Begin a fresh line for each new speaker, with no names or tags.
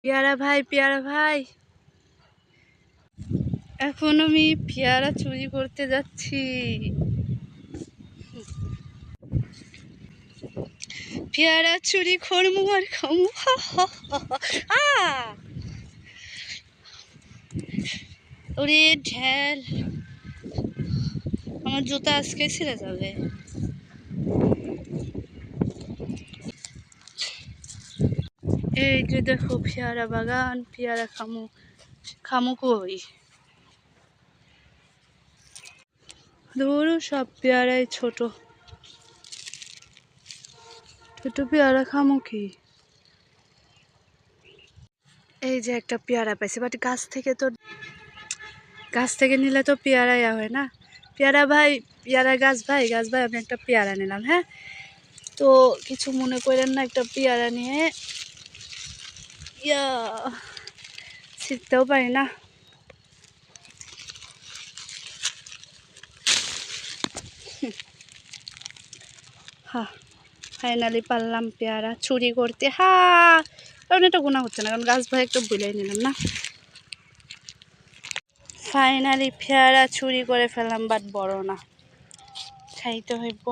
পেয়ারা ভাই এখন আমি পেয়ারা চুরি করতে যাচ্ছি। পেয়ারা চুরি করবো আর খামু। ওরে ঢেল, আমার জুতা আজকে ছিঁড়ে যাবে। এই যে দেখো পেয়ারা বাগান, পেয়ারা খামু কই? ধরো সব পেয়ারাই ছোট ছোট পেয়ারা খামু কি? এই যে একটা পেয়ারা পাইছি, বাট গাছ থেকে নিলে তো পেয়ারাই হয় না। পেয়ারা গাছ ভাই আমি একটা পেয়ারা নিলাম, হ্যাঁ? তো কিছু মনে করেন না, একটা পেয়ারা নিয়ে ছিঁড়তেও পারি না। ফাইনালি পারলাম পেয়ারা চুরি করতে। কারণ এটা গুণা হচ্ছে না, কারণ গাছ ভাই একটু বুলাই নিলাম না। ফাইনালি পেয়ারা চুরি করে ফেললাম, বাট বড় না, খাইতে হইব।